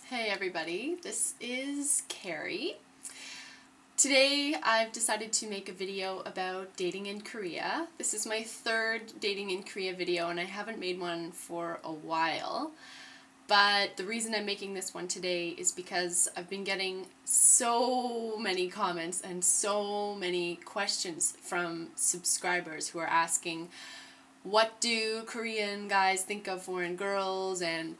Hey everybody, this is Carrie. Today I've decided to make a video about dating in Korea. This is my third dating in Korea video and I haven't made one for a while. But the reason I'm making this one today is because I've been getting so many comments and so many questions from subscribers who are asking, what do Korean guys think of foreign girls, and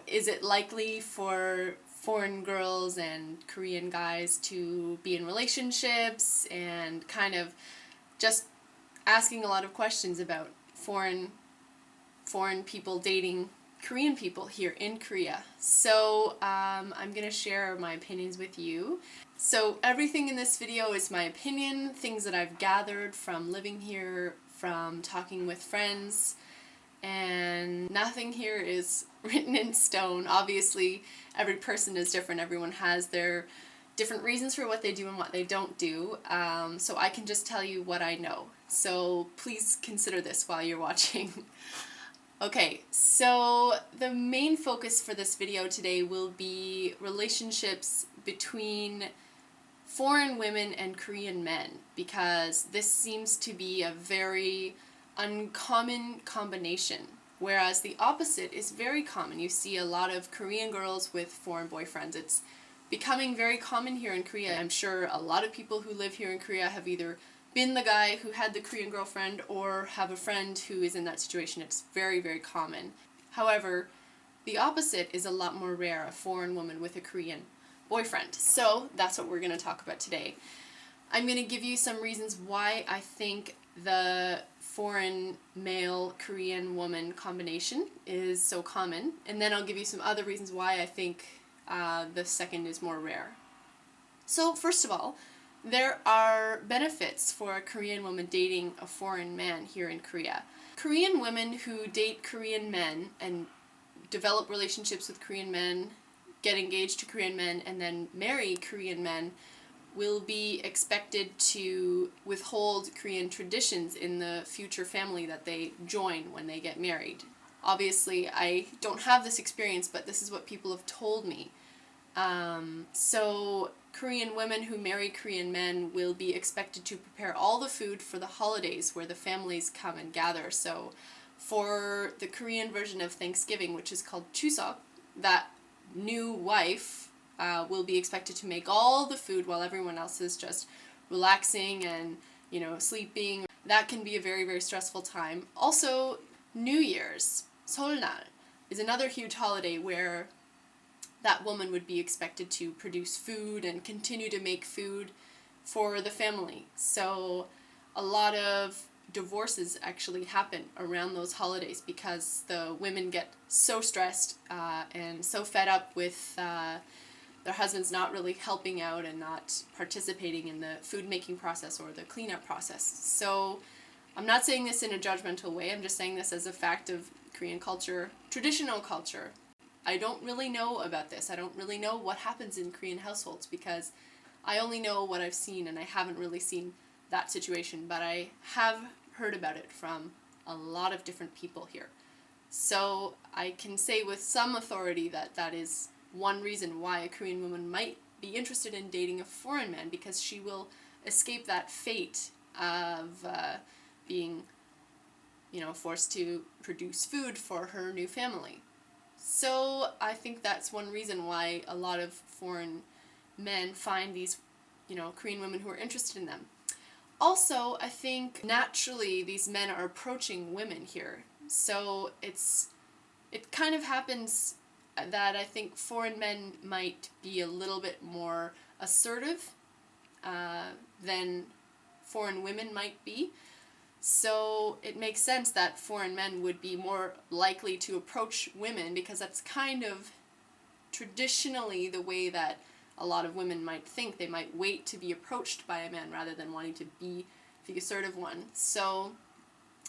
is it likely for foreign girls and Korean guys to be in relationships, and kind of just asking a lot of questions about foreign people dating Korean people here in Korea. So I'm going to share my opinions with you. So everything in this video is my opinion, things that I've gathered from living here, from talking with friends, and nothing here is written in stone. Obviously, every person is different. Everyone has their different reasons for what they do and what they don't do. So I can just tell you what I know. So please consider this while you're watching. Okay, so the main focus for this video today will be relationships between foreign women and Korean men, because this seems to be a very uncommon combination, whereas the opposite is very common. You see a lot of Korean girls with foreign boyfriends. It's becoming very common here in Korea. I'm sure a lot of people who live here in Korea have either been the guy who had the Korean girlfriend or have a friend who is in that situation. It's very, very common. However, the opposite is a lot more rare, a foreign woman with a Korean boyfriend. So that's what we're going to talk about today. I'm going to give you some reasons why I think the foreign male Korean woman combination is so common, and then I'll give you some other reasons why I think the second is more rare. So first of all, there are benefits for a Korean woman dating a foreign man here in Korea. Korean women who date Korean men and develop relationships with Korean men, get engaged to Korean men, and then marry Korean men will be expected to withhold Korean traditions in the future family that they join when they get married. Obviously, I don't have this experience, but this is what people have told me. So Korean women who marry Korean men will be expected to prepare all the food for the holidays where the families come and gather. So for the Korean version of Thanksgiving, which is called Chuseok, that new wife will be expected to make all the food while everyone else is just relaxing and, sleeping. That can be a very, very stressful time. Also, New Year's, Seolnal, is another huge holiday where that woman would be expected to produce food and continue to make food for the family. So a lot of divorces actually happen around those holidays because the women get so stressed and so fed up with their husbands not really helping out and not participating in the food making process or the cleanup process. So I'm not saying this in a judgmental way, I'm just saying this as a fact of Korean culture, traditional culture. I don't really know about this. I don't really know what happens in Korean households because I only know what I've seen, and I haven't really seen that situation, but I have heard about it from a lot of different people here. So I can say with some authority that that is one reason why a Korean woman might be interested in dating a foreign man, because she will escape that fate of being, forced to produce food for her new family. So I think that's one reason why a lot of foreign men find these, Korean women who are interested in them. Also, I think naturally these men are approaching women here. So it kind of happens that I think foreign men might be a little bit more assertive than foreign women might be. So it makes sense that foreign men would be more likely to approach women, because that's kind of traditionally the way that a lot of women might think. They might wait to be approached by a man rather than wanting to be the assertive one. So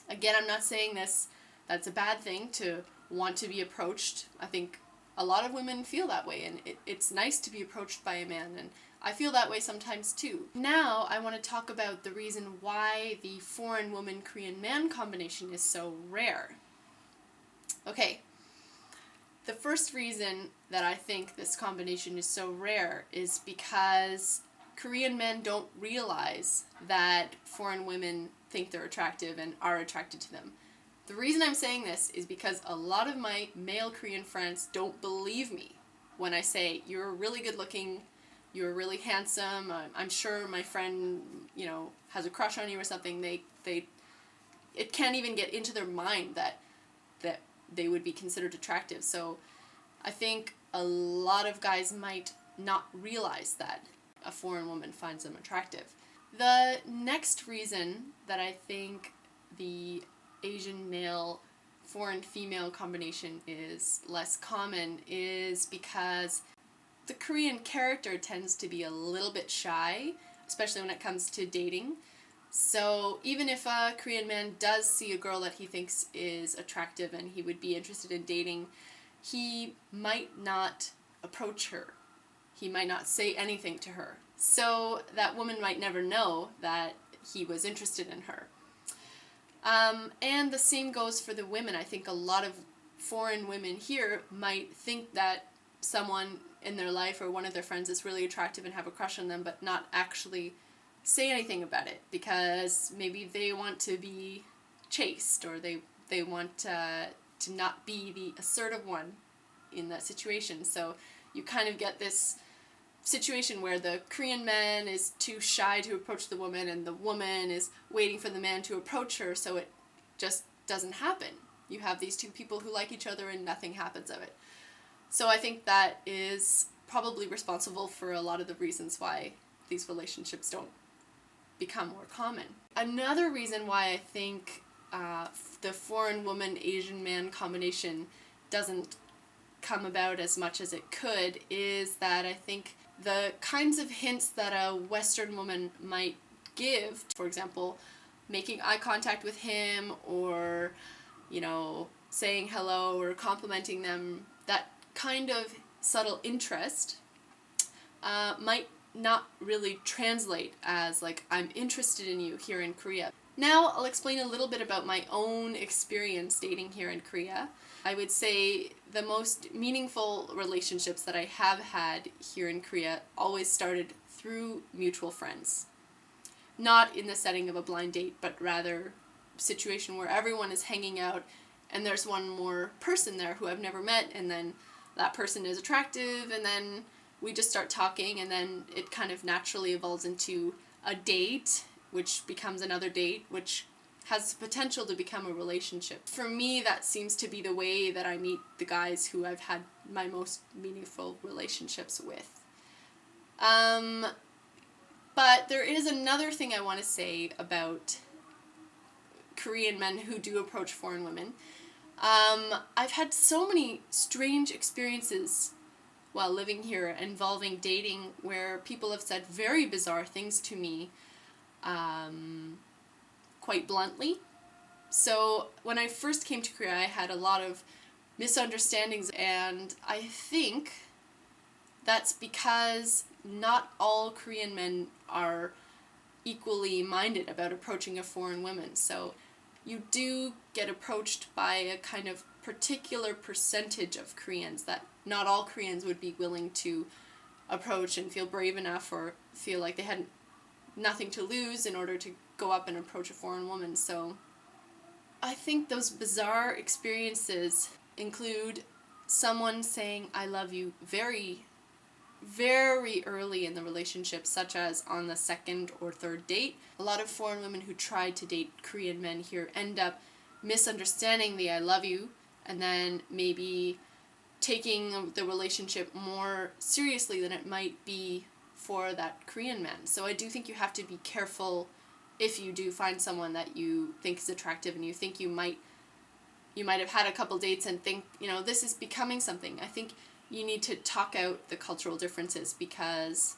again, I'm not saying that's a bad thing to want to be approached. I think a lot of women feel that way, and it's nice to be approached by a man, and I feel that way sometimes too. Now I want to talk about the reason why the foreign woman Korean man combination is so rare. Okay, The The first reason that I think this combination is so rare is because Korean men don't realize that foreign women think they're attractive and are attracted to them. The reason I'm saying this is because a lot of my male Korean friends don't believe me when I say, you're really good looking, you're really handsome, I'm sure my friend, has a crush on you or something. It can't even get into their mind that they would be considered attractive. So I think a lot of guys might not realize that a foreign woman finds them attractive. The next reason that I think the Asian male foreign female combination is less common is because the Korean character tends to be a little bit shy, especially when it comes to dating. So even if a Korean man does see a girl that he thinks is attractive and he would be interested in dating, he might not approach her. He might not say anything to her. So that woman might never know that he was interested in her. And the same goes for the women. I think a lot of foreign women here might think that someone in their life or one of their friends is really attractive and have a crush on them, but not actually say anything about it because maybe they want to be chaste or they want to not be the assertive one in that situation. So you kind of get this situation where the Korean man is too shy to approach the woman and the woman is waiting for the man to approach her, so it just doesn't happen. You have these two people who like each other and nothing happens of it. So I think that is probably responsible for a lot of the reasons why these relationships don't become more common. Another reason why I think the foreign woman Asian man combination doesn't come about as much as it could is that I think the kinds of hints that a Western woman might give, for example, making eye contact with him or, saying hello or complimenting them, that kind of subtle interest might not really translate as like, I'm interested in you here in Korea. Now I'll explain a little bit about my own experience dating here in Korea. I would say the most meaningful relationships that I have had here in Korea always started through mutual friends. Not in the setting of a blind date, but rather a situation where everyone is hanging out and there's one more person there who I've never met, and then that person is attractive, and then we just start talking, and then it kind of naturally evolves into a date, which becomes another date, which has the potential to become a relationship. For me, that seems to be the way that I meet the guys who I've had my most meaningful relationships with. But there is another thing I want to say about Korean men who do approach foreign women. I've had so many strange experiences while living here involving dating where people have said very bizarre things to me quite bluntly. So when I first came to Korea, I had a lot of misunderstandings, and I think that's because not all Korean men are equally minded about approaching a foreign woman. So you do get approached by a kind of particular percentage of Koreans that not all Koreans would be willing to approach and feel brave enough or feel like they had nothing to lose in order to go up and approach a foreign woman. So I think those bizarre experiences include someone saying I love you very, very early in the relationship, such as on the second or third date. A lot of foreign women who try to date Korean men here end up misunderstanding the I love you and then maybe taking the relationship more seriously than it might be for that Korean man. So I do think you have to be careful if you do find someone that you think is attractive and you think you might have had a couple dates and think, this is becoming something. I think you need to talk out the cultural differences because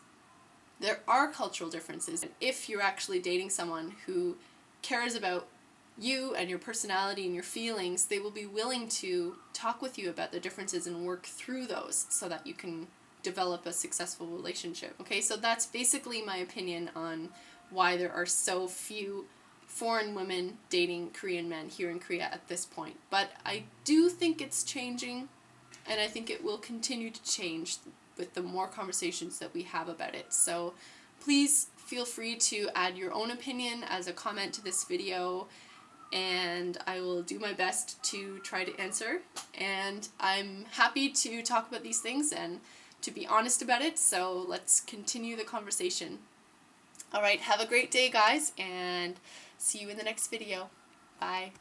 there are cultural differences. And if you're actually dating someone who cares about you and your personality and your feelings, they will be willing to talk with you about the differences and work through those so that you can develop a successful relationship. Okay, so that's basically my opinion on why there are so few foreign women dating Korean men here in Korea at this point. But I do think it's changing. and I think it will continue to change with the more conversations that we have about it. So please feel free to add your own opinion as a comment to this video, and I will do my best to try to answer. And I'm happy to talk about these things and to be honest about it, so let's continue the conversation. Alright, have a great day, guys, and see you in the next video. Bye.